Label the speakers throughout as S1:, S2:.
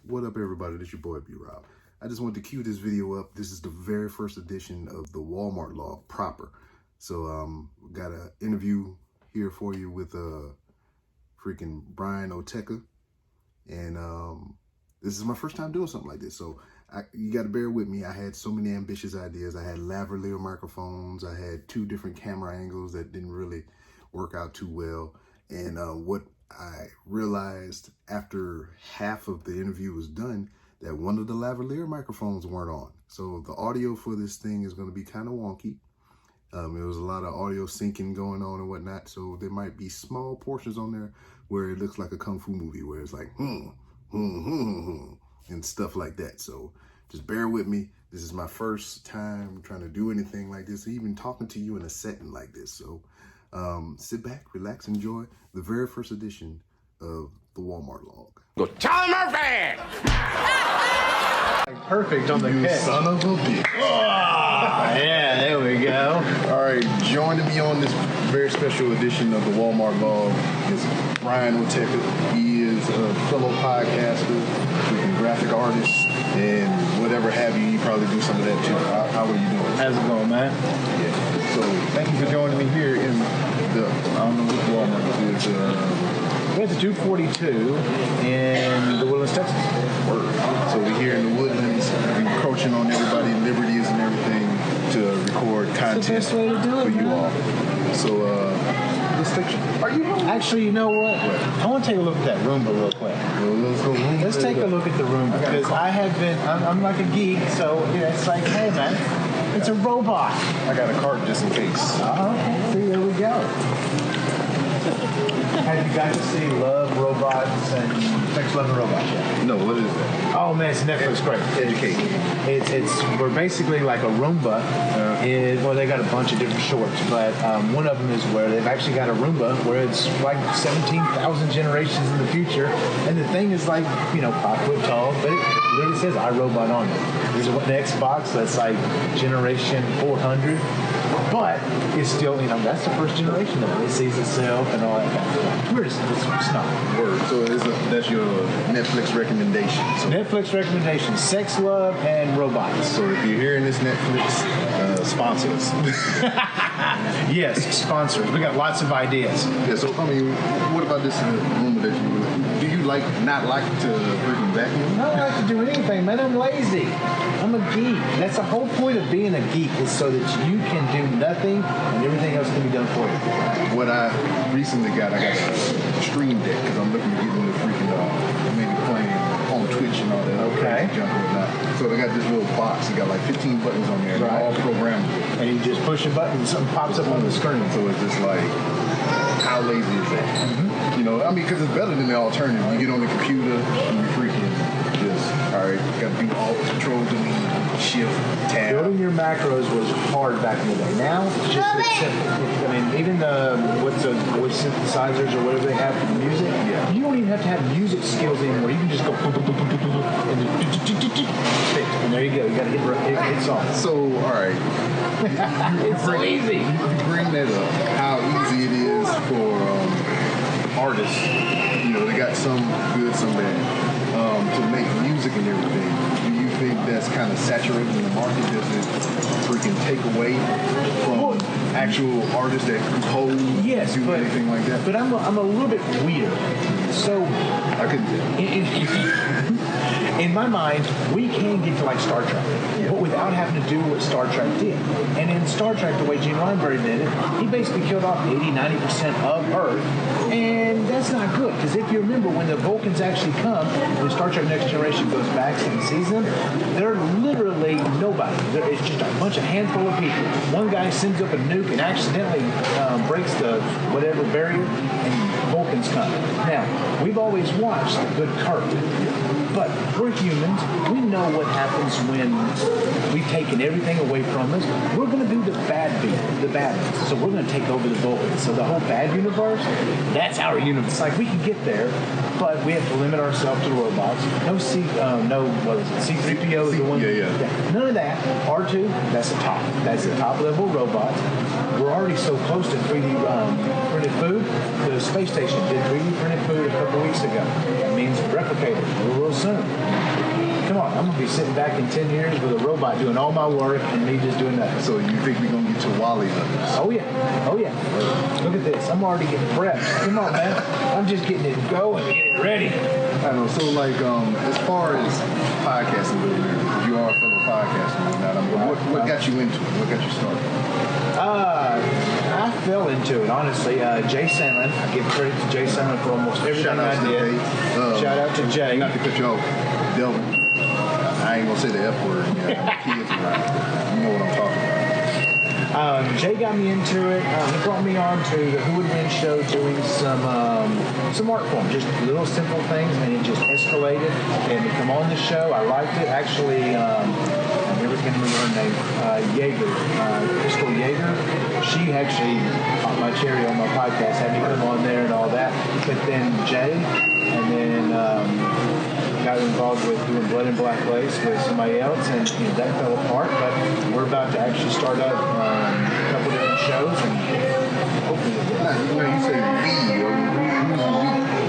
S1: What up, everybody? This your boy, B-Rob. I just wanted to cue this video up. This is the very first edition of the WalmartLog proper. So, got an interview here for you with freaking Brian Okert. And this is my first time doing something like this. So, you got to bear with me. I had so many ambitious ideas. I had lavalier microphones. I had 2 different camera angles that didn't really work out too well. And what I realized after half of the interview was done, that one of the lavalier microphones weren't on. So the audio for this thing is going to be kind of wonky. There was a lot of audio syncing going on and whatnot. So there might be small portions on there where it looks like a kung fu movie where it's like, and stuff like that. So just bear with me. This is my first time trying to do anything like this, even talking to you in a setting like this. So sit back, relax, enjoy the very first edition of the WalmartLog.
S2: Go Charlie Murphy!
S3: Perfect on the pitch.
S1: Son of a bitch.
S3: Oh, yeah, there we go.
S1: All right, joining me on this very special edition of the WalmartLog is Brian Okert. He is a fellow podcaster, graphic artist, and whatever have you. You probably do some of that too. How are you doing?
S3: How's it going, man?
S1: Yeah. So thank you for joining me here in the, I don't know what Walmart is.
S3: We're at the 242 in the Woodlands, Texas.
S1: So we're here in the Woodlands, encroaching on everybody's liberties and everything to record content
S3: That's the best way to do it,
S1: for you
S3: man.
S1: all. So let's take. Are you?
S3: Actually, you know what? I want to take a look at that Roomba real quick. Let's take a look at the Roomba because I have been. I'm like a geek, so it's like, hey, man, it's a robot.
S1: I got a cart just in case.
S3: Okay, see, there we go. Have you got to see Love, Robots, and Sex, Love, and Robots yet?
S1: No, what is that?
S3: Oh man, it's Netflix great.
S1: Educate.
S3: We're basically like a Roomba. Well, they got a bunch of different shorts, but one of them is where they've actually got a Roomba where it's like 17,000 generations in the future, and the thing is like 5 foot tall, but it literally says iRobot on it. There's an Xbox that's like generation 400. But it's still, that's the first generation of it. It sees itself and all that kind of stuff. It's not.
S1: Word. So that's your Netflix recommendation. So
S3: Netflix recommendation: Sex, Love, and Robots.
S1: So if you're hearing this, Netflix, sponsor us.
S3: Yes, sponsors. We got lots of ideas.
S1: Yeah. So what about this room that you? Do you not like to freaking vacuum?
S3: I don't like to do anything, man. I'm lazy. I'm a geek. That's the whole point of being a geek is so that you can do nothing and everything else can be done for you.
S1: What I recently got a stream deck because I'm looking to get into freaking maybe playing on Twitch and all that.
S3: Okay.
S1: Junk and whatnot. So they got this little box. It got like 15 buttons on there. They're all programmable.
S3: And you just push a button and something pops up on the screen.
S1: So it's just like, how lazy is that? Mm-hmm. Because it's better than the alternative. You get on the computer and you freaking just, all right, got to do Alt, Control, Delete, Shift, Tab.
S3: Building your macros was hard back in the day. Now it's just as simple. Even what's the voice synthesizers or whatever they have for the music, you don't even have to have music skills anymore. You can just go and there you go. You got to hit off.
S1: So, all right.
S3: It's so easy.
S1: You bring that up, how easy it is for artists, they got some good, some bad, to make music and everything. Do you think that's kind of saturating the market? Does it freaking take away from actual artists that compose, do anything like that?
S3: But I'm a little bit weird. So
S1: I could.
S3: In my mind, we can get to like Star Trek, but without having to do what Star Trek did. And in Star Trek, the way Gene Roddenberry did it, he basically killed off 80-90% of Earth. And that's not good, because if you remember when the Vulcans actually come, when Star Trek Next Generation goes back and sees them, they're literally nobody. It's just a bunch of handful of people. One guy sends up a nuke and accidentally breaks the whatever barrier, and Vulcans come. Now, we've always watched the good Kirk. But we're humans. We know what happens when we've taken everything away from us. We're going to do the bad ones. So we're going to take over the Vulcans. So the whole bad universe, that's our universe. It's like we can get there, but we have to limit ourselves to robots. C-3PO is the one.
S1: Yeah.
S3: None of that. R2, that's the top. That's the top level robots. We're already so close to 3D printed food. The space station did 3D printed food a couple weeks ago. That means replicators real soon. come on, I'm going to be sitting back in 10 years with a robot doing all my work and me just doing nothing.
S1: So you think we're gonna get to Wally numbers?
S3: Oh yeah. Look at this. I'm already getting prepped. Come on, man. I'm just getting it going, getting it ready.
S1: I know. So like, as far as podcasting goes, because you are a fellow podcaster and whatnot, what got you into it? What got you started?
S3: I fell into it, honestly. Jay Sandlin. I give credit to Jay Sandlin for almost everything I did. Shout out to Jay.
S1: Not to cut you off, Devil. I ain't gonna say the F word. Yeah, kids around. You know what I'm talking about.
S3: Jay got me into it. He brought me on to the Who Would Win show doing some art form, just little simple things, and it just escalated. And to come on the show, I liked it. Actually, I never can remember her name. Yeager, Crystal Yeager. She actually popped my cherry on my podcast, had me come on there and all that. But then Jay, and then got involved with doing Blood and Black Lace with somebody else, and that fell apart. But we're about to actually start up a couple different shows, and hopefully
S1: You say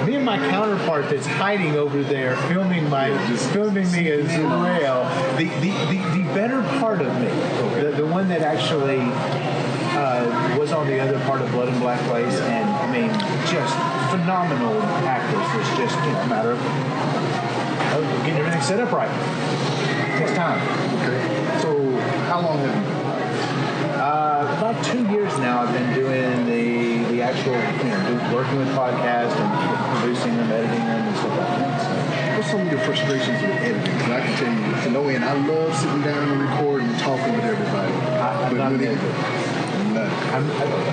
S3: me and my counterpart that's hiding over there filming me as well. The better part of me, the one that actually was on the other part of Blood and Black Lace, and I mean, just phenomenal actors. It's just a matter of getting everything set up right. It takes time.
S1: Okay. So how long have you been?
S3: About 2 years now. I've been doing the actual, working with podcasts and producing them, editing them, and stuff like that. So,
S1: what's some of your frustrations with editing? Because I can tell you, to no end, I love sitting down and recording and talking with everybody.
S3: I'm not an editor.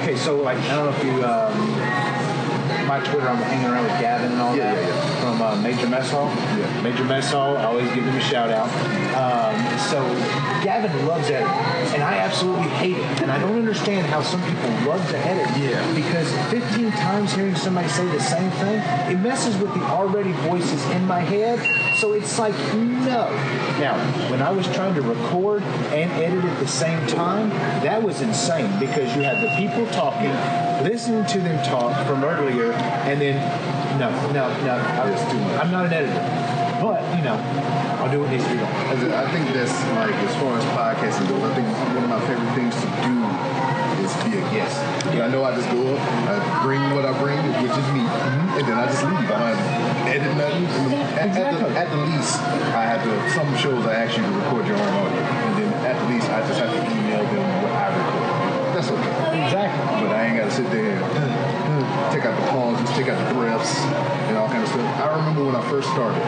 S3: Okay, so like, I don't know if you, my Twitter, I'm hanging around with Gavin and all that. From Major Mess Hall.
S1: Yeah.
S3: Major Mess Hall, I always give him a shout out. So Gavin loves editing, and I absolutely hate it. And I don't understand how some people love to edit.
S1: Yeah.
S3: Because 15 times hearing somebody say the same thing, it messes with the already voices in my head. So it's like, no. Now, when I was trying to record and edit at the same time, that was insane because you had the people talking, listening to them talk from earlier, and then, no. I'm not an editor. But, I'll do what needs to be done.
S1: I think that's like, as far as podcasting goes, I think one of my favorite things to do is be a guest. I know I just go up, I bring what I bring, which is me, and then I just leave. I don't edit nothing. At the least, I have to, some shows I ask you to record your own audio, and then at the least, I just have to email them what I record. That's okay.
S3: Exactly.
S1: But I ain't got to sit there and take out the pauses, take out the breaths, and all kind of stuff. I remember when I first started.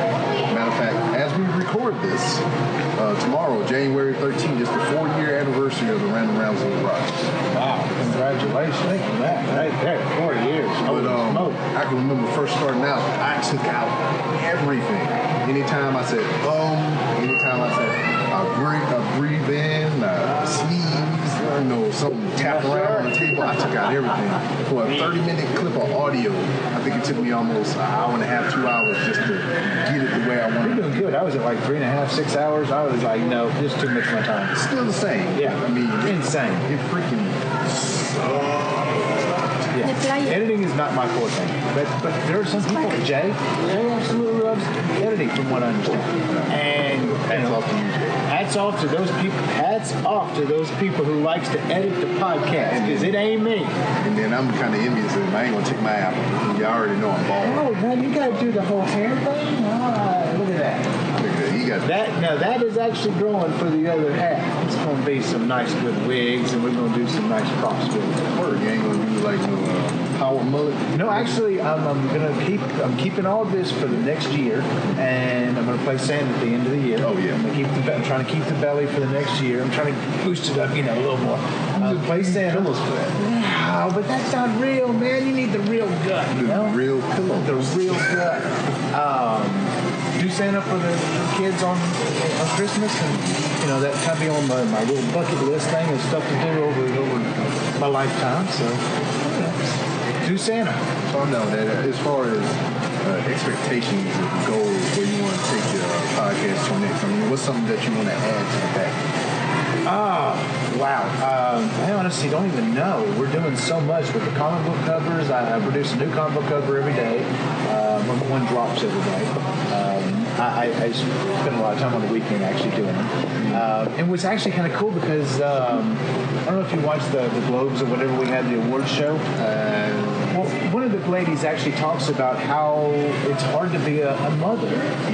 S1: Matter of fact, as we record this, tomorrow, January 13th, is the 4-year anniversary of the Random Rounds of the Rock.
S3: Wow, congratulations on that. Right there, 4 years.
S1: But I can remember first starting out, I took out everything. Anytime I said anytime I said I breathe in, sneeze, something tapped around on the table, I took out everything. For a 30-minute clip of audio, I think it took me almost an hour and a half, 2 hours just to get it the way I wanted.
S3: You're doing good. I was at like 3.5, 6 hours. I was like, no, this is too much of my time.
S1: Still the same.
S3: Yeah.
S1: I mean,
S3: insane.
S1: It freaking sucks.
S3: Yeah. Editing is not my forte. But there are some people, Jay absolutely loves editing from what I understand. And hats off to those people. Hats off to those people who likes to edit the podcast, because it ain't me.
S1: And then I'm kind of envious of them. I ain't gonna take my apple. You already know I'm bald.
S3: Oh man, you gotta do the whole hair thing. Look at that. That is actually growing for the other half. It's going to be some nice good wigs, and we're going to do some nice props with it.
S1: Word, you ain't going to do like no power mullet?
S3: No, actually, I'm keeping all of this for the next year, and I'm going to play Santa at the end of the year.
S1: Oh yeah.
S3: I'm trying to keep the belly for the next year. I'm trying to boost it up, a little more. Play Santa.
S1: Pillows for that.
S3: No, but that's not real, man. You need the real gut.
S1: The real pillow.
S3: The real gut. Do Santa for the kids on Christmas, and that kind of be on my little bucket list thing of stuff to do over my lifetime. So do Santa.
S1: So I know that as far as expectations and goals, where you want to take your podcast to next, what's something that you want to add to the back?
S3: Wow. I honestly don't even know. We're doing so much with the comic book covers. I produce a new comic book cover every day. One drops every day. I spent a lot of time on the weekend actually doing them. It was actually kind of cool because I don't know if you watched the Globes or whatever we had, the awards show. Well, one of the ladies actually talks about how it's hard to be a mother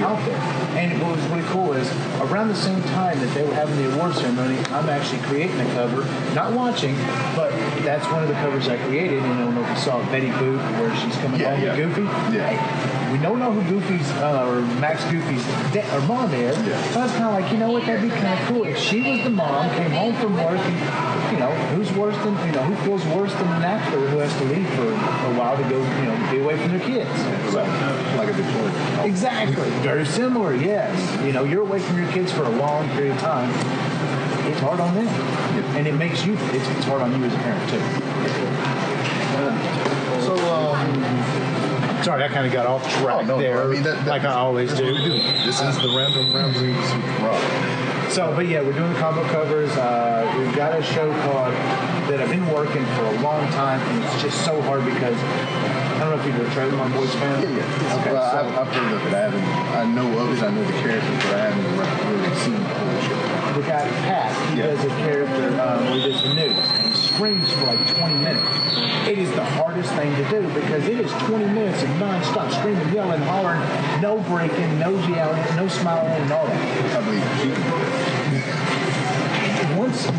S3: out there. And what was really cool is around the same time that they were having the award ceremony, I'm actually creating a cover, not watching, but that's one of the covers I created. And I don't know if you saw Betty Boop, where she's coming home with Goofy.
S1: Yeah.
S3: We don't know who Goofy's, or Max Goofy's or mom is.
S1: Yeah.
S3: So I was kind of like, you know what, that'd be kind of cool. If she was the mom, came home from work, and, who's worse than, who feels worse than an actor who has to leave for a while to go, be away from their kids. So,
S1: like a Victorian.
S3: Exactly. Very similar, yes. You're away from your kids for a long period of time. It's hard on them. And it makes you, it's hard on you as a parent, too. Sorry, I kind of got off track there, like I always do.
S1: This is the Random Ramsey Rob.
S3: So, but yeah, we're doing the combo covers. We've got a show called that I've been working for a long time, and it's just so hard because I don't know if you're a Trailer My Boys fan.
S1: Yeah.
S3: Okay,
S1: well,
S3: so
S1: I've heard of it. I know of it. I know the characters, but I haven't really seen the whole show.
S3: we got Pat. He does a character where he does the news and he screams for like 20 minutes. It is the hardest thing to do because it is 20 minutes of non-stop screaming, yelling, hollering, no breaking, no yelling, no smiling, and all that.
S1: I believe she can do it.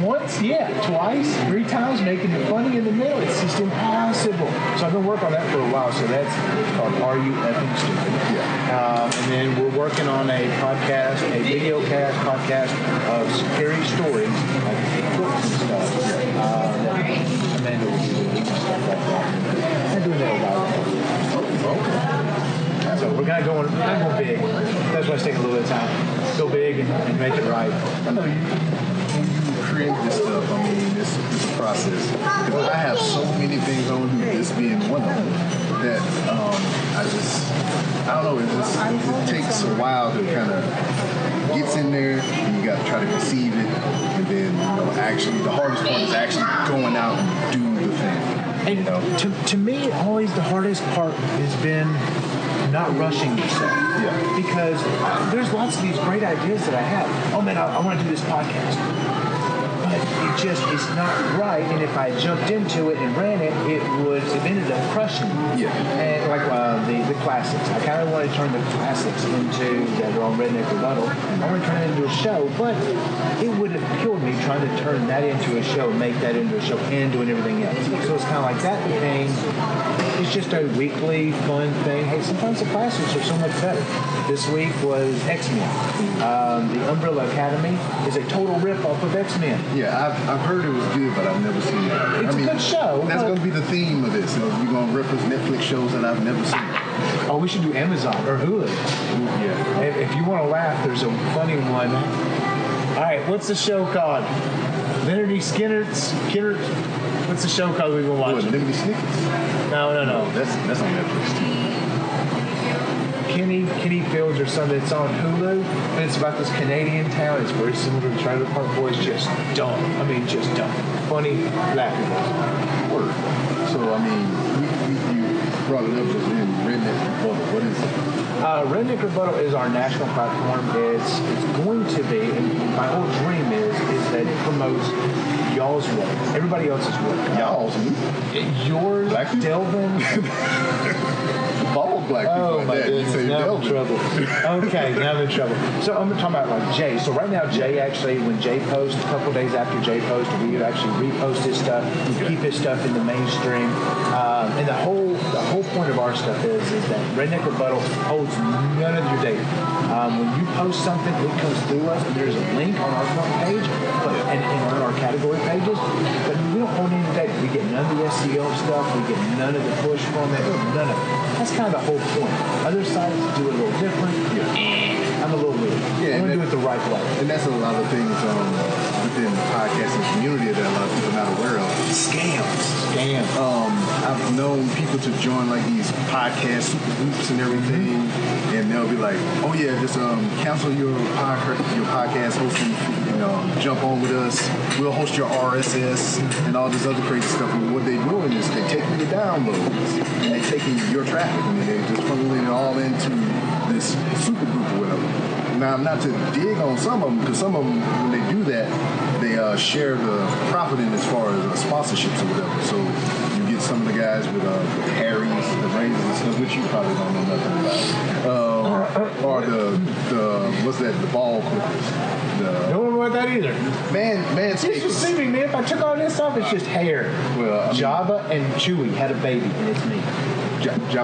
S3: Once, yeah, twice, 3 times, making it funny in the middle. It's just impossible. So I've been working on that for a while. So that's called Are You Effing Stupid?
S1: Yeah.
S3: And then we're working on a podcast, a video cast podcast of scary stories, like books and stuff. That Amanda will be doing and stuff like that. I'm doing that a while. Okay. So we're kind of going big. That's why it's taking a little bit of time. Go big and make it right.
S1: I know you create this stuff. I mean, this process. Because I have so many things on here, this being one of them, that I don't know, it takes a while to kind of gets in there, and you got to try to conceive it, and then, actually, the hardest part is actually going out and do the thing.
S3: And to me, always the hardest part has been not rushing yourself.
S1: Yeah.
S3: Because there's lots of these great ideas that I have. Oh man, I want to do this podcast. But it's not right. And if I jumped into it and ran it, it ended up crushing me.
S1: Yeah.
S3: And like the classics. I kind of want to turn the classics into that are on Redneck Rebuttal. I want to turn it into a show, but it would have killed me trying to turn that into a show, make that into a show, and doing everything else. So it's kind of like that became. It's just a weekly fun thing. Hey, sometimes the classics are so much better. This week was X-Men. The Umbrella Academy is a total rip-off of X-Men.
S1: Yeah, I've heard it was good, but I've never seen it.
S3: It's a good show.
S1: That's going to be the theme of this. You're going to reference Netflix shows that I've never seen.
S3: Oh, we should do Amazon or Hulu.
S1: Yeah.
S3: If you want to laugh, there's a funny one. All right, what's the show called? Leonard Skinner. What's the show called we've been watching?
S1: What, Lemony Snickets?
S3: No.
S1: That's on Netflix too.
S3: Kenny Fields or something. It's on Hulu, and it's about this Canadian town. It's very similar to Trailer Park Boys, just dumb. I mean, just dumb. Funny, laughable.
S1: Word. So, I mean, you brought it up just in Redneck Rebuttal. What is it?
S3: Redneck Rebuttal is our national platform. It's going to be, and my whole dream is that it promotes y'all's work, everybody else's work.
S1: Y'all's?
S3: Yours,
S1: Black people?
S3: Delvin.
S1: Bald black people.
S3: Oh
S1: like
S3: my
S1: that.
S3: goodness, now I'm in trouble. Okay, now I'm in trouble. So I'm talking about like Jay. So right now Jay actually, when Jay posts, a couple days after Jay posts, we actually repost his stuff, keep his stuff in the mainstream. And the whole point of our stuff is that Redneck Rebuttal holds none of your data. When you post something, it comes through us, and there's a link on our front page and on our category pages, but we don't hold any data. We get none of the SEO stuff. We get none of the push from it. None of it. That's kind of the whole point. Other sites do it a little different. I'm a little weird. I want to do it the right way.
S1: And that's a lot of things within the podcasting community that a lot of people are not aware of. Scams. I've known people to join like these podcast super groups and everything, and they'll be like, "Oh yeah, just cancel your podcast hosting. Jump on with us. We'll host your RSS and all this other crazy stuff." And what they're doing is they're taking your downloads and they're taking your traffic and they're just funneling it all into this super group or whatever. Now, not to dig on some of them, because some of them, when they do that, they share the profit in as far as sponsorships or whatever. So you get some of the guys with Harry's, the Rangers and stuff, which you probably don't know nothing about. Or the what's that, the ball clippers.
S3: Don't know about that either.
S1: Manscaped.
S3: It's deceiving me. If I took all this off, it's just hair.
S1: Well, I mean,
S3: Java and Chewy had a baby, and it's me.
S1: Java Chew.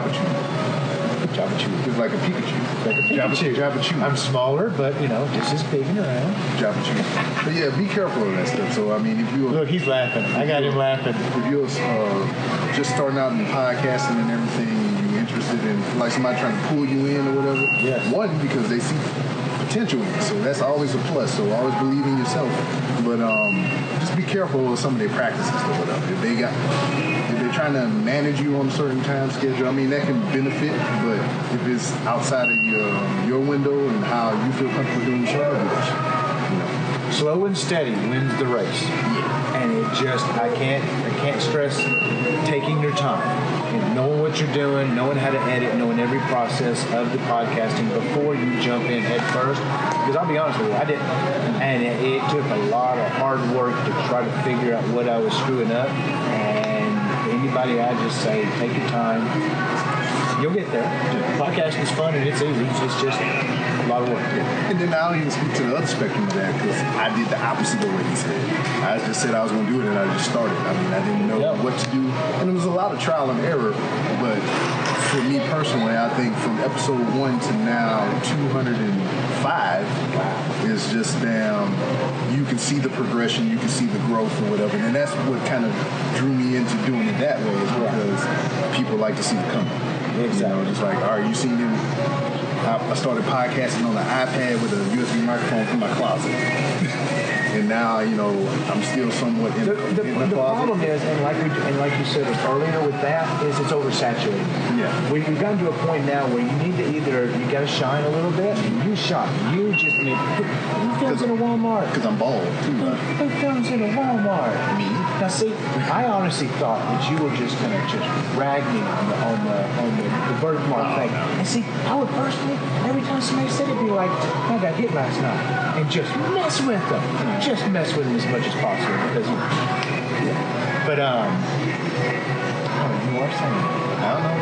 S3: Java Chewy.
S1: It's like a Pikachu.
S3: Like a Pikachu.
S1: Java Chew.
S3: I'm smaller, but, just as big and around.
S1: Java Chew. But yeah, be careful of that stuff. So, I mean, if you're...
S3: Look, he's laughing. I got him laughing.
S1: If you're just starting out in podcasting and everything, you're interested in, like, somebody trying to pull you in or whatever.
S3: Yes.
S1: One, because they see potential in it. So that's always a plus. So always believe in yourself. But just be careful of some of their practices or whatever. If they're trying to manage you on a certain time schedule, I mean, that can benefit, but if it's outside of your window and how you feel comfortable doing the show,
S3: Slow and steady wins the race. And it just, I can't stress taking your time and knowing what you're doing, knowing how to edit, knowing every process of the podcasting before you jump in head first. Because I'll be honest with you, I didn't. And it took a lot of hard work to try to figure out what I was screwing up. And anybody, I just say, take your time. You'll get there. Podcasting is fun and it's easy. It's just a lot of work.
S1: And then I'll even speak to the other spectrum of that, because I did the opposite of what he said. I just said I was going to do it, and I just started. I mean, I didn't know what to do. And it was a lot of trial and error. But for me personally, I think from episode 1 to now 205 is just you can see the progression, you can see the growth or whatever. And that's what kind of drew me into doing it that way, is because people like to see the come up.
S3: Exactly.
S1: Just like, all right, you seen them. I started podcasting on the iPad with a USB microphone from my closet. And now, I'm still somewhat in the closet.
S3: The problem is, and like you said earlier with that, is it's oversaturated.
S1: Yeah.
S3: We've gotten to a point now where you need to you got to shine a little bit, and you shine. You just need, who films in a Walmart?
S1: Because I'm bald, too, right?
S3: Who films in a Walmart?
S1: Me.
S3: Now, see, I honestly thought that you were just going to just rag me on the birthmark thing. And see, I would personally, every time somebody said it, be like, I got hit last night. And just mess with them. Just mess with them as much as possible. Because, But, you are saying
S1: I don't know.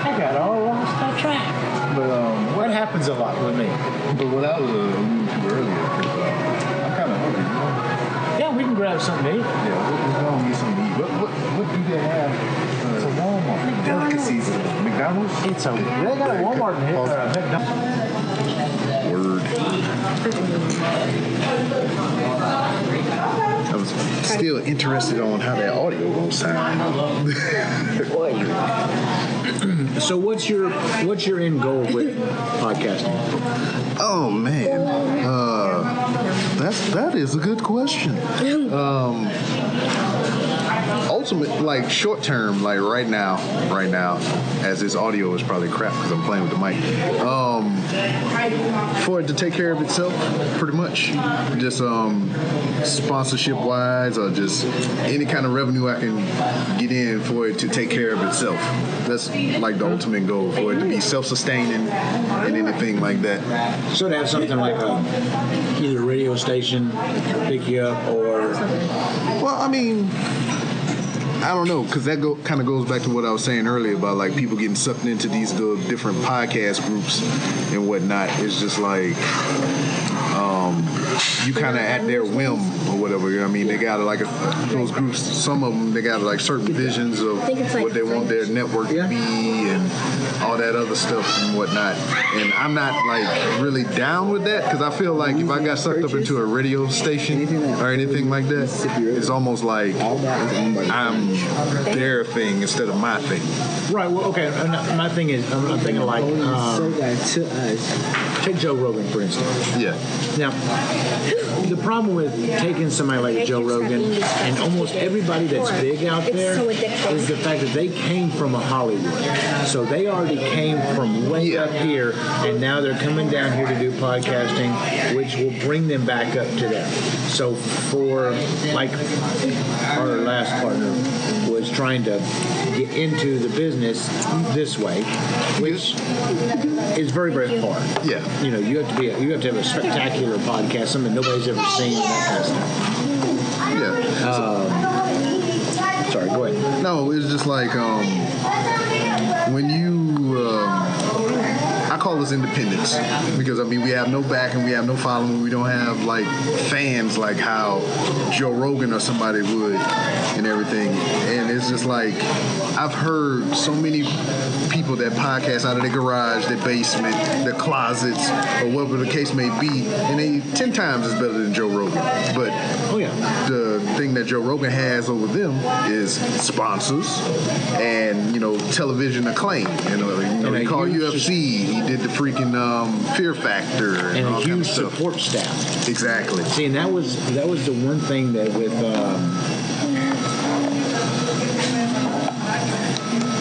S3: I got all lost on track.
S1: But
S3: What happens a lot with me?
S1: But what I was alluding to earlier, I'm kind of hungry.
S3: Yeah, we can grab something to eat.
S1: Yeah, we're going to get something to eat. What do they have?
S3: It's a Walmart.
S1: Delicacies. McDonald's?
S3: They got a Walmart in here.
S1: Word. I was still interested on how that audio gonna sound.
S3: So what's your end goal with podcasting?
S1: Oh man, that is a good question. Ultimate, like short term, like right now, as this audio is probably crap because I'm playing with the mic. For it to take care of itself, pretty much. Just sponsorship wise, or just any kind of revenue I can get in for it to take care of itself. That's like the ultimate goal, for it to be self-sustaining and anything like that.
S3: So to have something like either a radio station pick you up, or
S1: Well, I mean, I don't know, because that kind of goes back to what I was saying earlier about like people getting sucked into these different podcast groups and whatnot. It's just like you kind of at their whim or whatever. You know what I mean, they got like those groups. Some of them, they got like certain visions of what they want their network to be and all that other stuff and whatnot. And I'm not like really down with that, because I feel like if I got sucked up into a radio station or anything like that, it's almost like I'm their thing instead of my thing.
S3: right. Well, okay. My thing is, I'm thinking like take Joe Rogan for instance.
S1: Yeah.
S3: Now, the problem with taking somebody like Joe Rogan and almost everybody that's big out there is the fact that they came from a Hollywood. So they already came from way up here, and now they're coming down here to do podcasting, which will bring them back up to there. So for, like, our last partner was trying to get into the business this way, which is very, very hard.
S1: Yeah.
S3: You know, you have to have a spectacular podcast, something nobody's ever seen, and that kind of stuff.
S1: Yeah.
S3: Sorry, go ahead.
S1: No, it's just like when you. I call this independence because I mean we have no backing, we have no following, we don't have like fans like how Joe Rogan or somebody would and everything. And it's just like I've heard so many people that podcast out of their garage, their basement, their closets, or whatever the case may be, and they 10 times is better than Joe Rogan. But the thing that Joe Rogan has over them is sponsors and television acclaim. He called UFC. He did the freaking Fear Factor and
S3: a
S1: all
S3: huge
S1: kind of
S3: support staff.
S1: Exactly.
S3: See, and that was the one thing that with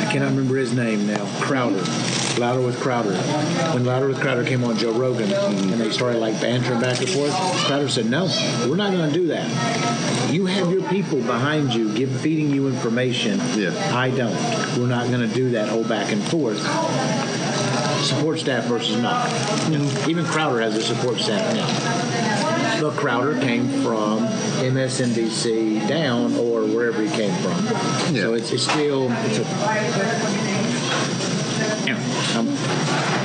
S3: I cannot remember his name now. Louder with Crowder. When Louder with Crowder came on Joe Rogan and they started like bantering back and forth, Crowder said, "No, we're not going to do that. You have your people behind you feeding you information.
S1: Yeah.
S3: I don't. We're not going to do that whole back and forth." Support staff versus not. Even Crowder has a support staff now. But Crowder came from MSNBC down or wherever he came from.
S1: Yeah.
S3: So it's still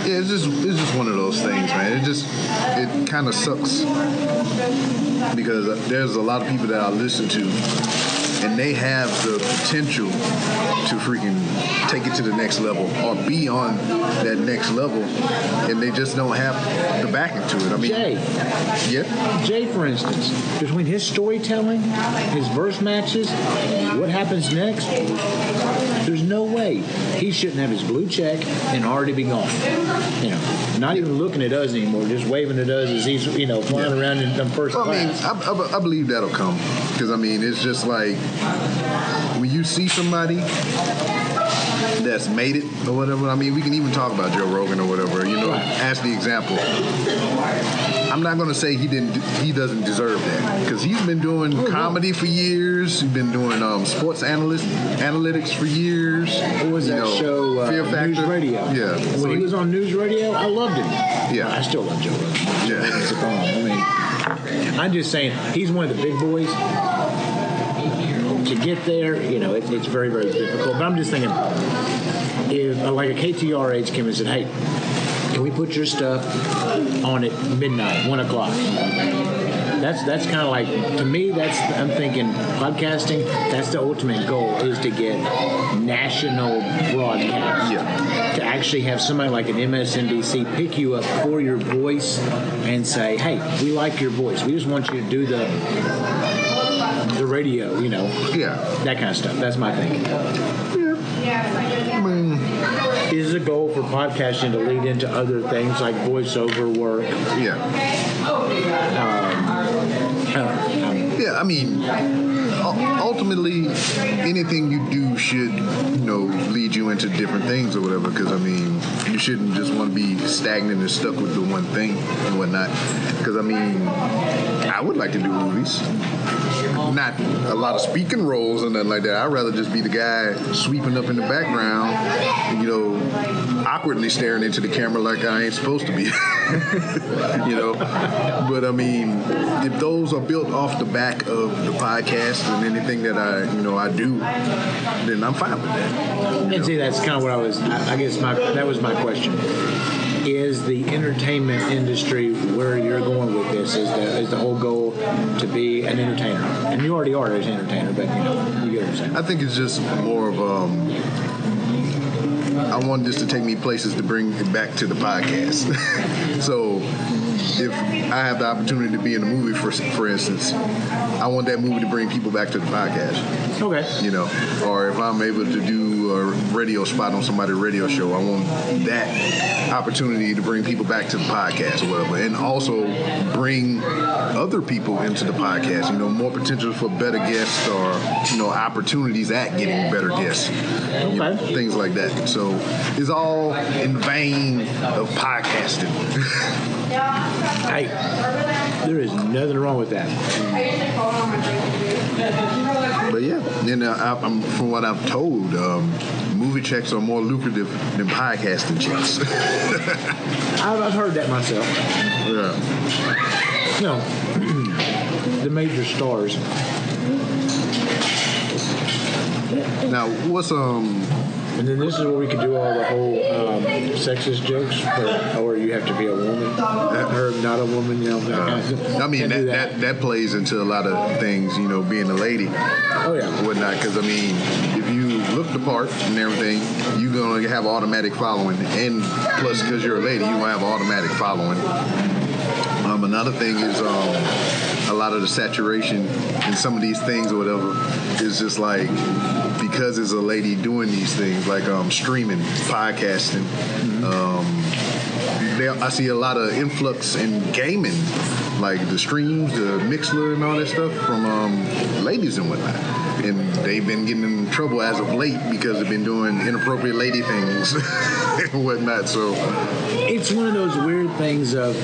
S1: it's just one of those things, man. It kind of sucks because there's a lot of people that I listen to, and they have the potential to freaking take it to the next level or be on that next level, and they just don't have the backing to it. I mean, Jay, for instance, between his storytelling, his verse matches, what happens next, there's no way he shouldn't have his blue check and already be gone. Not even looking at us anymore, just waving at us as he's flying around in the first class. I believe that'll come because I mean it's just like when you see somebody that's made it or whatever. I mean, we can even talk about Joe Rogan or whatever. As the example. I'm not going to say he doesn't deserve that because he's been doing comedy for years. He's been doing sports analytics for years.
S3: What was that show?
S1: Fear Factor.
S3: News Radio.
S1: Yeah.
S3: When he was on News Radio, I loved him.
S1: Yeah.
S3: I still love Joe Rogan.
S1: Yeah.
S3: I'm just saying he's one of the big boys. To get there, it's very, very difficult. But I'm just thinking, if like a KTRH came and said, "Hey, can we put your stuff on at midnight, 1 o'clock?" That's kind of like, to me, I'm thinking podcasting, that's the ultimate goal, is to get national broadcast.
S1: Yeah.
S3: To actually have somebody like an MSNBC pick you up for your voice and say, "Hey, we like your voice. We just want you to do the radio, that kind of stuff." That's my thinking.
S1: Yeah. I mean,
S3: is the goal for podcasting to lead into other things like voiceover work?
S1: Yeah. Yeah, I mean, ultimately, anything you do should, lead you into different things or whatever. Because I mean, you shouldn't just want to be stagnant and stuck with the one thing and whatnot. Because I mean, I would like to do movies. Not a lot of speaking roles or nothing like that. I'd rather just be the guy sweeping up in the background, awkwardly staring into the camera like I ain't supposed to be. But I mean, if those are built off the back of the podcast and anything that I do, then I'm fine with that.
S3: And see, that's kind of what I guess that was my question. Is the entertainment industry where you're going with this? Is the whole goal to be an entertainer? And you already are an entertainer, but you get what I'm saying.
S1: I think it's just more of I want this to take me places to bring it back to the podcast. So if I have the opportunity to be in a movie, for instance, I want that movie to bring people back to the podcast.
S3: Okay.
S1: Or if I'm able to do a radio spot on somebody's radio show, I want that opportunity to bring people back to the podcast or whatever. And also bring other people into the podcast, more potential for better guests or, opportunities at getting better guests. Things like that. So it's all in the vein of podcasting.
S3: There is nothing wrong with that.
S4: But yeah, and I'm, from what I'm told, movie checks are more lucrative than podcasting checks.
S3: I've heard that myself.
S4: Yeah.
S3: No, the major stars.
S4: Now, what's
S3: And then this is where we could do all the whole sexist jokes, or you have to be a woman, or not a woman, you know.
S4: I mean, that plays into a lot of things, you know, being a lady.
S3: Oh, yeah.
S4: Whatnot, because, I mean, if you look the part and everything, you're going to have automatic following. And plus, because you're a lady, you're going to have automatic following. Another thing is a lot of the saturation in some of these things or whatever is just like, because it's a lady doing these things, like streaming, podcasting, I see a lot of influx in gaming, like the streams, the Mixler and all that stuff from ladies and whatnot. And they've been getting in trouble as of late because they've been doing inappropriate lady things and whatnot. So
S3: it's one of those weird things of,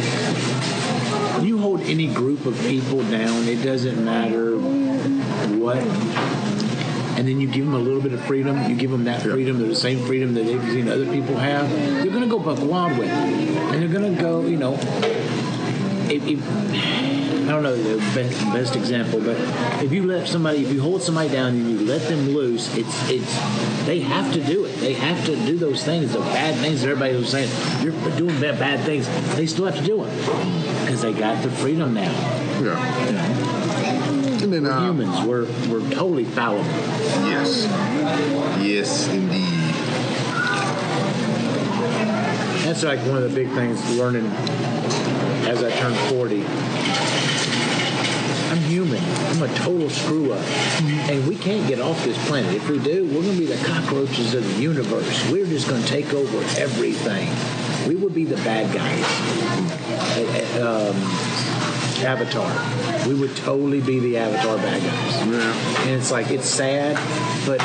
S3: you hold any group of people down, it doesn't matter what, and then you give them a little bit of freedom, you give them that freedom, the same freedom that they've seen other people have, they're going to go buck wild with it. And they're going to go, you know, I don't know the best example, but if you hold somebody down and you let them loose, they have to do it. They have to do those things, the bad things that everybody was saying. You're doing bad things. They still have to do them because they got the freedom now.
S4: yeah.
S3: You know?
S4: And then,
S3: We're humans. We're totally fallible.
S4: Yes. Yes, indeed.
S3: That's like one of the big things learning as I turn 40. I'm human. I'm a total screw up. And we can't get off this planet. If we do, we're going to be the cockroaches of the universe. We're just going to take over everything. We would be the bad guys. Avatar. We would totally be the Avatar bad guys.
S4: Yeah.
S3: And it's like, it's sad, but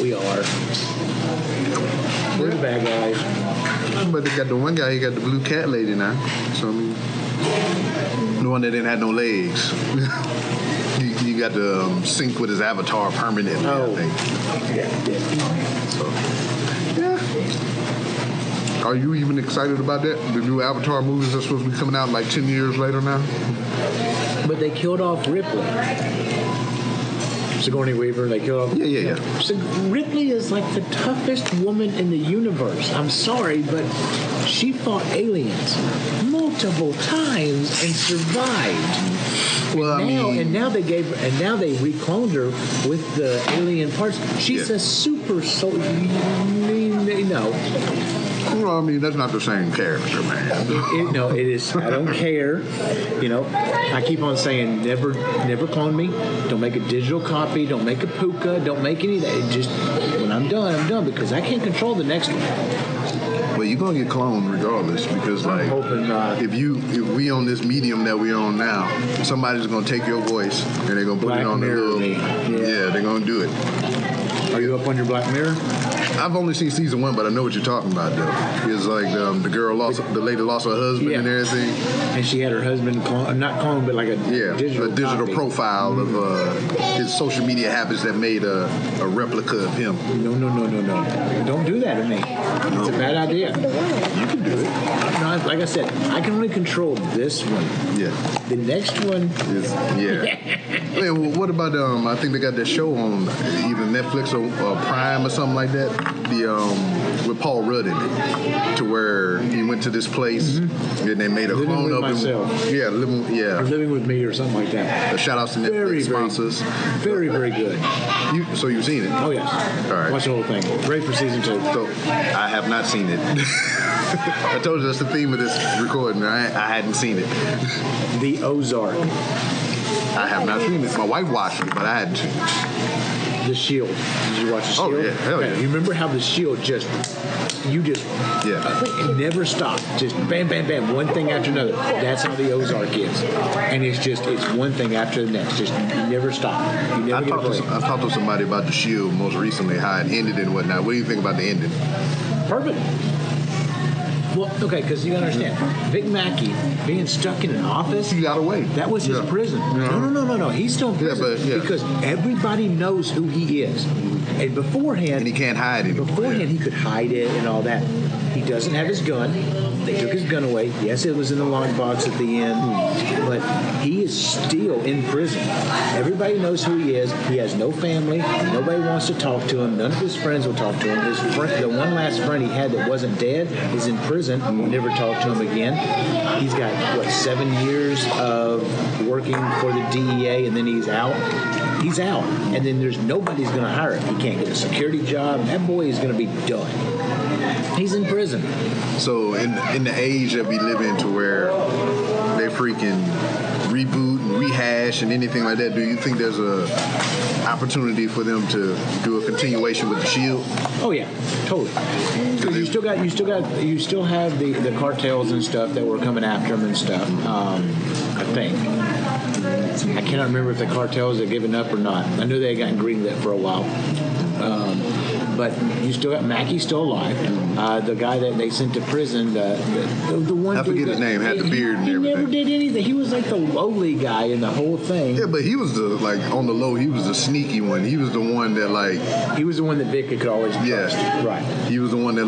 S3: we are. We're the bad guys.
S4: But they got the one guy, he got the blue cat lady now. So, I mean, the one that didn't have no legs. you got to sync with his avatar permanently, I think. So, yeah. Are you even excited about that? The new Avatar movies are supposed to be coming out like 10 years later now?
S3: But they killed off Ripley. Sigourney Weaver, they killed off.
S4: Yeah.
S3: So Ripley is like the toughest woman in the universe. I'm sorry, but she fought aliens multiple times and survived.
S4: Well,
S3: now they recloned her with the alien parts. She's a super soldier. No.
S4: Well, I mean, that's not the same character, man.
S3: No, it is. I don't care. You know, I keep on saying, never clone me. Don't make a digital copy. Don't make a puka. Don't make any of that. It just, when I'm done because I can't control the next one.
S4: Well, you're gonna get cloned regardless because, like, if we on this medium that we on now, somebody's gonna take your voice and they're gonna put it on the little. Yeah, they're gonna do it.
S3: Are you up on your Black Mirror?
S4: I've only seen season 1, but I know what you're talking about, though. It's like the lady lost her husband and everything.
S3: And she had her husband not cloned, but like a digital
S4: profile of his social media habits that made a replica of him.
S3: No. Don't do that to me. It's a bad idea.
S4: You can do it.
S3: No, like I said, I can only control this one.
S4: Yeah.
S3: The next one
S4: is well, what about I think they got that show on either Netflix or Prime or something like that. With Paul Rudd in it, to where he went to this place and they made a clone of him. Yeah,
S3: Living with Me or something like that.
S4: Shout outs to Netflix sponsors.
S3: Very, very good.
S4: So you've seen it?
S3: Oh yes.
S4: All right.
S3: Watch the whole thing. Ready for season 2.
S4: So I have not seen it. I told you that's the theme of this recording. I hadn't seen it.
S3: The Ozark.
S4: I have not seen it. My wife watched it, but I hadn't seen it.
S3: The Shield. Did you watch The Shield?
S4: Oh, yeah. Hell yeah.
S3: You remember how The Shield never stopped. Just bam, bam, bam. One thing after another. That's how the Ozark is. And it's one thing after the next. Just you never stop. You never get a break.
S4: I talked to somebody about The Shield most recently, how it ended and whatnot. What do you think about the ending?
S3: Perfect. Well, okay, because you understand, Vic Mackey being stuck in an office,
S4: He got away.
S3: that was his prison. No. He's still in prison because everybody knows who he is. And beforehand,
S4: And he can't hide anymore.
S3: Beforehand, he could hide it and all that. He doesn't have his gun. They took his gun away. Yes, it was in the lockbox at the end, but he is still in prison. Everybody knows who he is. He has no family. Nobody wants to talk to him. None of his friends will talk to him. His friend, the one last friend he had that wasn't dead, is in prison. We'll never talk to him again. He's got, 7 years of working for the DEA, and then he's out. He's out. And then there's nobody's going to hire him. He can't get a security job. That boy is going to be done. He's in prison.
S4: So in the age that we live in, to where they freaking reboot and rehash and anything like that, do you think there's a opportunity for them to do a continuation with the Shield?
S3: Oh yeah, totally. Because you still have the cartels and stuff that were coming after him and stuff. I think. I cannot remember if the cartels had given up or not. I knew they had gotten greenlit for a while. But you still got Mackey's still alive. The guy that they sent to prison, the one.
S4: I forget his name. Had the beard and everything.
S3: He never did anything. He was like the lowly guy in the whole thing.
S4: Yeah, but he was on the low. He was the sneaky one. He was the one that
S3: He was the one that Vic could always trust.
S4: Yeah,
S3: right.
S4: He was the one that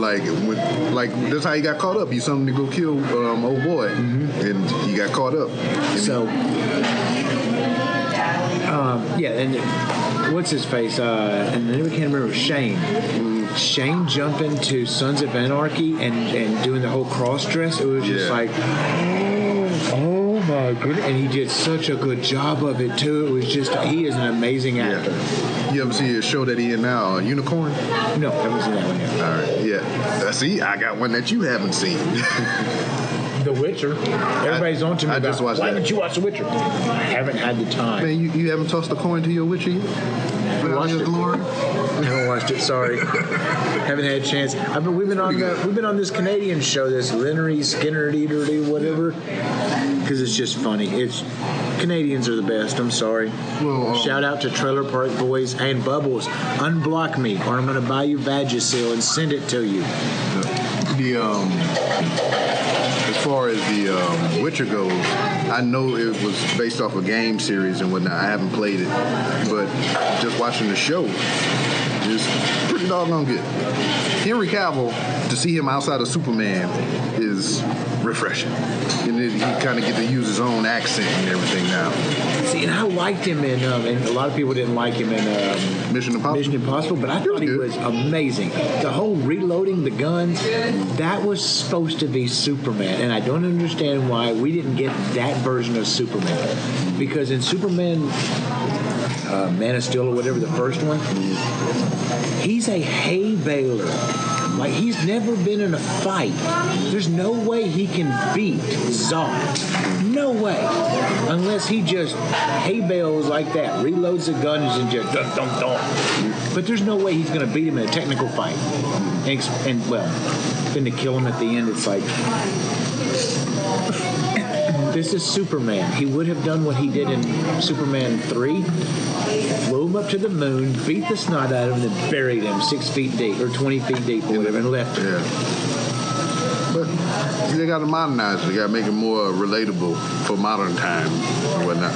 S4: that's how he got caught up. He something to go kill old boy, and he got caught up. And what's his face? And then we can't remember Shane. Shane jumping to Sons of Anarchy and doing the whole cross dress. It was just like, oh my goodness! And he did such a good job of it too. It was just he is an amazing actor. Yeah. You ever see a show that he in now, Unicorn?
S3: No, I haven't seen that one yet.
S4: All right, yeah. See, I got one that you haven't seen.
S3: The Witcher. Everybody's on to me.
S4: I just watched
S3: why
S4: that.
S3: didn't you watch The Witcher? I haven't had the time.
S4: Man, you haven't tossed a coin to your Witcher yet?
S3: Watched it.
S4: Glory?
S3: I haven't watched it. Sorry, haven't had a chance. We've been on this Canadian show, this Leonard Skinner Eater, whatever, because it's just funny. Canadians are the best. I'm sorry.
S4: Well,
S3: shout out to Trailer Park Boys and Bubbles. Unblock me, or I'm going to buy you Vagisil and send it to you.
S4: As far as the Witcher goes, I know it was based off a game series and whatnot. I haven't played it, but just watching the show is pretty doggone good. Henry Cavill, to see him outside of Superman is refreshing. And he kind of get to use his own accent and everything now.
S3: See, and I liked him in, and a lot of people didn't like him in
S4: Mission Impossible,
S3: but I thought he was amazing. The whole reloading the guns, that was supposed to be Superman, and I don't understand why we didn't get that version of Superman. Because in Superman, Man of Steel or whatever, the first one, he's a hay baler. Like, he's never been in a fight. There's no way he can beat Zod. No way. Unless he just hay bales like that, reloads the guns and just dun. But there's no way he's going to beat him in a technical fight. And then to kill him at the end, it's like, this is Superman. He would have done what he did in Superman 3. Flew him up to the moon, beat the snot out of him, and then buried him 6 feet deep or 20 feet deep or whatever, and left him.
S4: Yeah. But they got to modernize it. They got to make it more relatable for modern times and whatnot.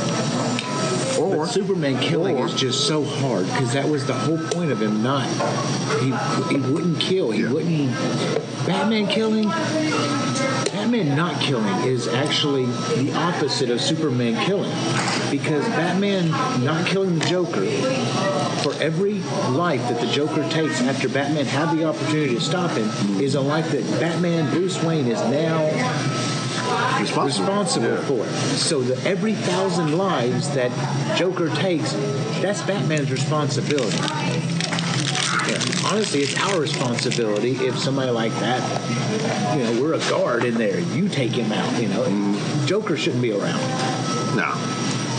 S3: But Superman killing is just so hard because that was the whole point of him not. He wouldn't kill. He wouldn't. Batman killing. Batman not killing is actually the opposite of Superman killing, because Batman not killing the Joker, for every life that the Joker takes after Batman had the opportunity to stop him, is a life that Batman, Bruce Wayne, is now responsible for. So every 1,000 lives that Joker takes, that's Batman's responsibility. Yeah. Honestly, it's our responsibility if somebody like that, we're a guard in there, you take him out, Joker shouldn't be around.
S4: No.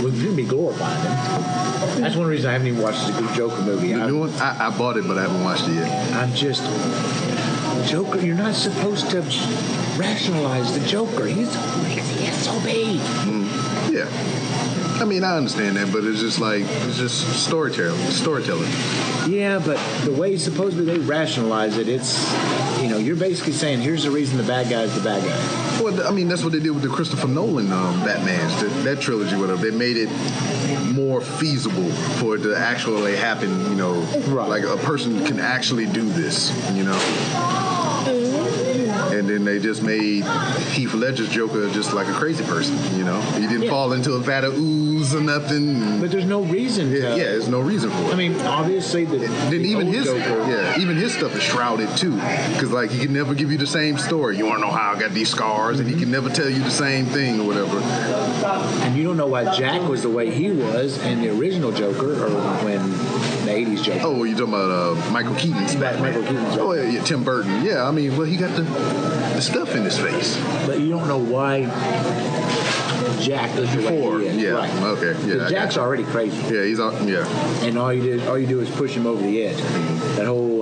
S3: We shouldn't be glorifying him. That's one reason I haven't even watched the Joker movie.
S4: The new one? I bought it, but I haven't watched it yet.
S3: I'm just... Joker, you're not supposed to rationalize the Joker. He's the SOB.
S4: Yeah. I mean, I understand that, but it's just storytelling.
S3: Yeah, but the way supposedly they rationalize it, it's, you're basically saying here's the reason the bad guy is the bad guy.
S4: Well, I mean, that's what they did with the Christopher Nolan Batmans, that trilogy, whatever. They made it more feasible for it to actually happen,
S3: Right.
S4: like a person can actually do this, And then they just made Heath Ledger's Joker just like a crazy person, He didn't fall into a vat of ooze or nothing.
S3: But there's no reason.
S4: Yeah, there's no reason for it.
S3: I mean, obviously,
S4: then even
S3: old
S4: his
S3: Joker,
S4: even his stuff is shrouded too, because like he can never give you the same story. You want to know how I got these scars, and he can never tell you the same thing or whatever.
S3: and you don't know why Jack was the way he was in the original Joker, or when the '80s Joker.
S4: Oh, you're talking about Michael Keaton's Batman.
S3: Michael Keaton's Joker.
S4: Oh yeah, Tim Burton. Yeah, I mean, well, he got the stuff in his face.
S3: But you don't know why Jack is the
S4: Before,
S3: way he is.
S4: yeah,
S3: Right.
S4: okay, yeah,
S3: 'Cause
S4: I
S3: Jack's
S4: got you.
S3: already crazy,
S4: Yeah, he's on. Yeah,
S3: and all you do is push him over the edge. That whole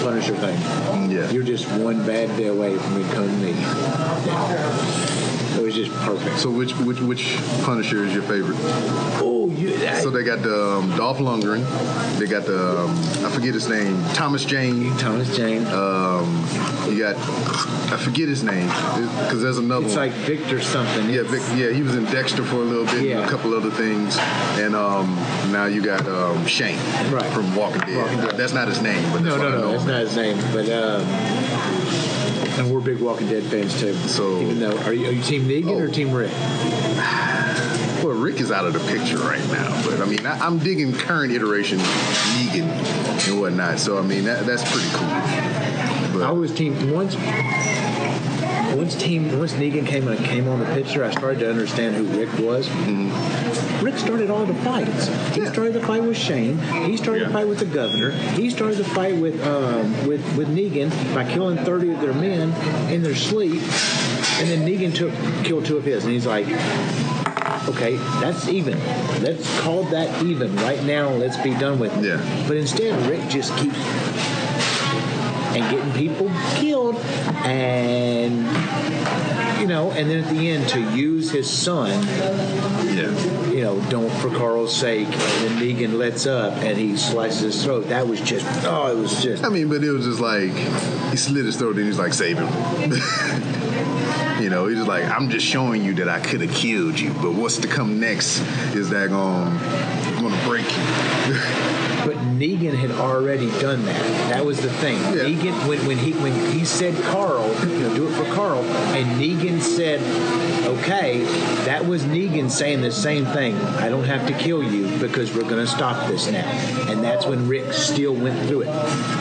S3: Punisher thing.
S4: yeah.
S3: You're just one bad day away from becoming me. Yeah. It was just perfect.
S4: So which Punisher is your favorite?
S3: Oh,
S4: So they got the Dolph Lundgren. They got the I forget his name, Thomas Jane.
S3: Thomas Jane.
S4: You got I forget his name because there's another
S3: It's
S4: one.
S3: like Victor something.
S4: Yeah, he was in Dexter for a little bit and
S3: Yeah.
S4: a couple other things. And now you got Shane
S3: Right.
S4: from Walking Dead.
S3: Walking Dead.
S4: That's not his name, but that's what I know.
S3: That's not his name. But and we're big Walking Dead fans too.
S4: So-
S3: even though, are you Team Negan or Team Rick?
S4: Well, Rick is out of the picture right now, but I mean, I'm digging current iteration Negan and whatnot. So I mean, that's pretty cool. But,
S3: I was Team once Negan came on the picture. I started to understand who Rick was.
S4: Mm-hmm.
S3: Rick started all the fights. He
S4: Yeah.
S3: started the fight with Shane. He started the
S4: Yeah.
S3: fight with the governor. He started the fight with Negan by killing 30 of their men in their sleep, and then Negan killed 2 of his, and he's like, okay, that's even. Let's call that even right now. Let's be done with it.
S4: Yeah.
S3: But instead, Rick just keeps and getting people killed, and and then at the end to use his son,
S4: yeah.
S3: Don't for Carl's sake, and then Negan lets up and he slices his throat. That was just, it was just.
S4: I mean, but it was just like he slit his throat and he's like, save him. He's just like, I'm just showing you that I could have killed you, but what's to come next is that I'm gonna break you.
S3: But Negan had already done that. That was the thing.
S4: Yeah.
S3: Negan, when he said Carl, do it for Carl, and Negan said, okay, that was Negan saying the same thing. I don't have to kill you because we're going to stop this now. And that's when Rick still went through it.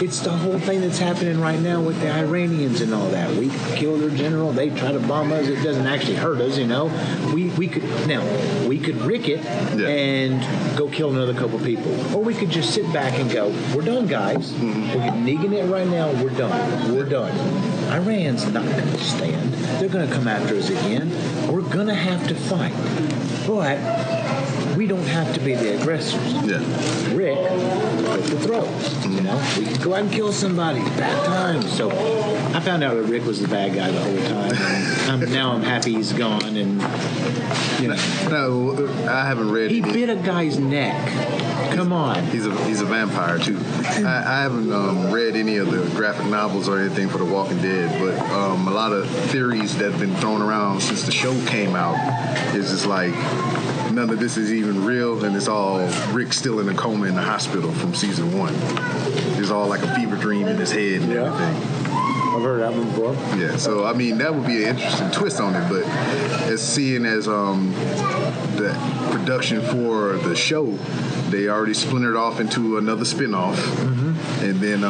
S3: It's the whole thing that's happening right now with the Iranians and all that. We kill their general. They try to bomb us. It doesn't actually hurt us, We could Rick it and go kill another couple people. Or we could just sit back and go, we're done, guys. We're Negan it right now. We're done. We're done. Iran's not going to stand. They're going to come after us again. We're going to have to fight. But we don't have to be the aggressors.
S4: Yeah.
S3: Rick took the throws. We could go out and kill somebody. Bad times. So I found out that Rick was the bad guy the whole time. And now I'm happy he's gone. And
S4: No, I haven't read.
S3: he bit a guy's neck. Come on.
S4: He's a vampire too. I haven't read any of the graphic novels or anything for The Walking Dead, but a lot of theories that have been thrown around since the show came out is just like none of this is even real, and it's all Rick still in a coma in the hospital from season 1. It's all like a fever dream in his head and everything.
S3: I've heard that one before.
S4: Yeah, so I mean that would be an interesting twist on it, but as seeing as the production for the show, they already splintered off into another spinoff, and then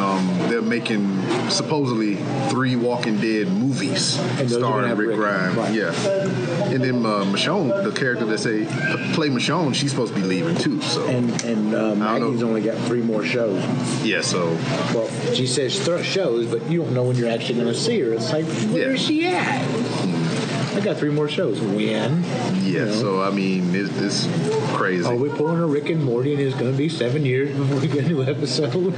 S4: they're making supposedly 3 Walking Dead movies starring Rick Grimes.
S3: Right.
S4: Yeah, and then Michonne, the character that play Michonne, she's supposed to be leaving too. So
S3: And Maggie's only got 3 more shows.
S4: yeah, so
S3: Well, she says shows, but you don't know when you're actually going to see her. It's like, where's she at? I got 3 more shows. When?
S4: Yeah, so I mean, it's crazy.
S3: Are we pulling a Rick and Morty and it's going to be 7 years before we get a new episode?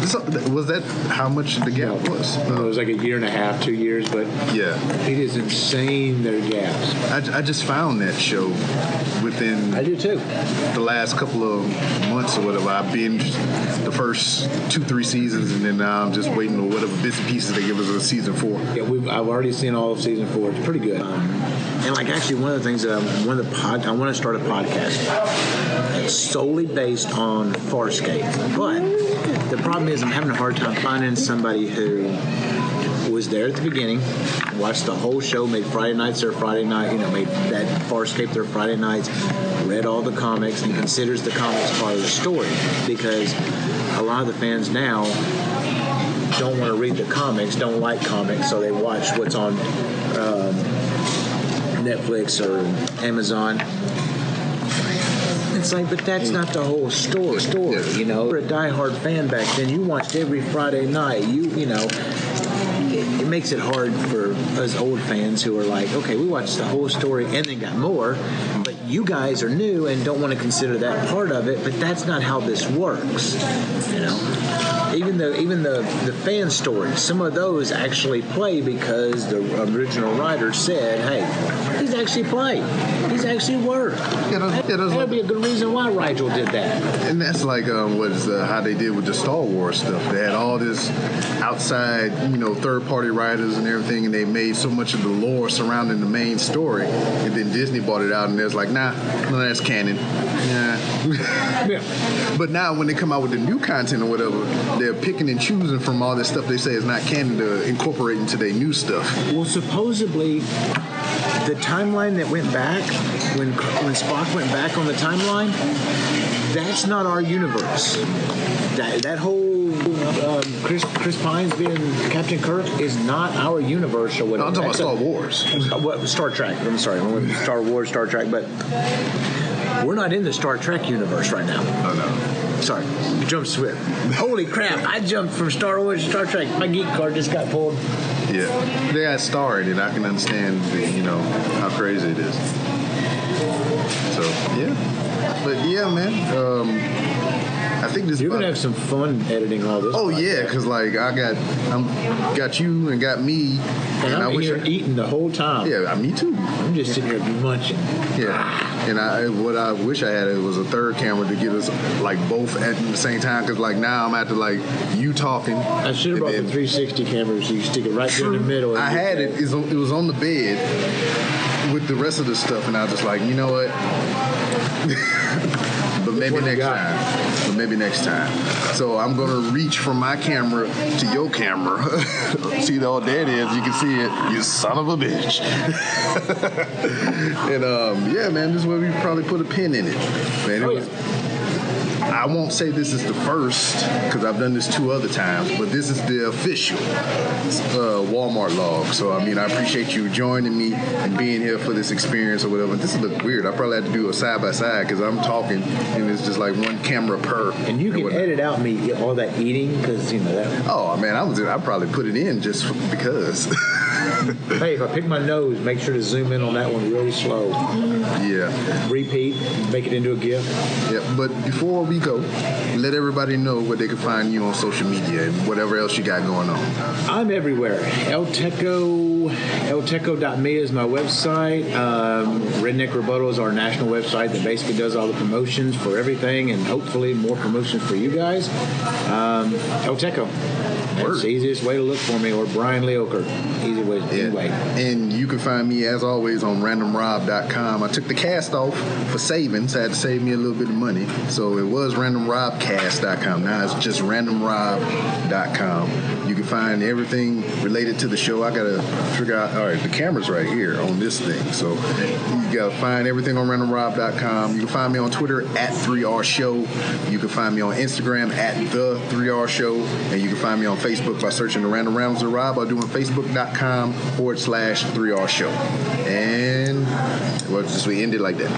S4: So, was that how much the gap was?
S3: It was like a year and a half, 2 years, but
S4: Yeah.
S3: it is insane, their gaps.
S4: I just found that show within
S3: I do too.
S4: the last couple of months or whatever. I binged the first 2-3 seasons, and then now I'm just waiting on whatever bits and pieces they give us of season 4.
S3: Yeah, I've already seen all of season 4. It's pretty good. And like actually one of the things that I want to start a podcast. It's solely based on Farscape. But the problem is I'm having a hard time finding somebody who was there at the beginning, watched the whole show, made Friday nights their Friday night, made that Farscape their Friday nights, read all the comics, and considers the comics part of the story. Because a lot of the fans now don't want to read the comics, don't like comics, so they watch what's on Netflix or Amazon. It's like, but that's not the whole story. You're a diehard fan back then. You watched every Friday night. It makes it hard for us old fans who are like, okay, we watched the whole story and then got more, but you guys are new and don't want to consider that part of it, but that's not how this works, Even the fan stories, some of those actually play because the original writer said, hey, these actually play. These actually work. That'd be a good reason why Rigel did that.
S4: And that's like how they did with the Star Wars stuff. They had all this outside, third-party writers and everything, and they made so much of the lore surrounding the main story. And then Disney bought it out, and there's like, nah, no, that's canon. Nah.
S3: Yeah.
S4: But now when they come out with the new content or whatever, they're picking and choosing from all this stuff they say is not canon to incorporate into their new stuff.
S3: Well, supposedly, the timeline that went back, when Spock went back on the timeline, that's not our universe. That whole Chris Pines being Captain Kirk is not our universe or whatever.
S4: I'm talking about Star Wars.
S3: Star Trek. I'm sorry. Star Wars, Star Trek, but we're not in the Star Trek universe right now.
S4: Oh, no.
S3: Sorry, jump swift. Holy crap, I jumped from Star Wars to Star Trek. My geek card just got pulled.
S4: Yeah. They got Star in it. I can understand, how crazy it is. So, yeah. But, yeah, man. I think this.
S3: You're gonna have some fun editing all this.
S4: Oh yeah, because like I got you and got me,
S3: and I'm here eating the whole time.
S4: Yeah, me too.
S3: I'm just sitting here munching.
S4: Yeah, and what I wish I had was a third camera to get us like both at the same time. Because like now I'm after like you talking.
S3: I should have brought the 360 camera so you stick it right there in the middle.
S4: I had it. It was on the bed with the rest of the stuff, and I was just like, you know what. But maybe next time. So I'm going to reach from my camera to your camera. See how that is? You can see it. You son of a bitch. And yeah, man, this is where we probably put a pin in it. Man, I won't say this is the first because I've done this 2 other times, but this is the official WalmartLog. So, I mean, I appreciate you joining me and being here for this experience or whatever. This will look weird. I probably have to do a side-by-side because I'm talking and it's just like one camera per.
S3: And you can edit out me all that eating because, that.
S4: Oh, man, I'd probably put it in just because.
S3: Hey, if I pick my nose, make sure to zoom in on that one really slow.
S4: Yeah.
S3: Repeat, make it into a GIF.
S4: Yeah, but before we go, let everybody know where they can find you on social media and whatever else you got going on.
S3: I'm everywhere. elteco.me is my website. Redneck Rebuttal is our national website that basically does all the promotions for everything and hopefully more promotions for you guys. Elteco. That's the easiest way to look for me, or Brian Okert. Easy way. Anyway.
S4: And you can find me, as always, on randomrob.com. I took the cast off for savings. I had to save me a little bit of money. So it was randomrobcast.com. Now it's just randomrob.com. You can find everything related to the show. I got to figure out, all right, the camera's right here on this thing. So you got to find everything on randomrob.com. You can find me on Twitter at 3R Show. You can find me on Instagram at the 3R Show. And you can find me on Facebook by searching the Random Rambles of Rob or doing facebook.com/3R Show. And we end it like that.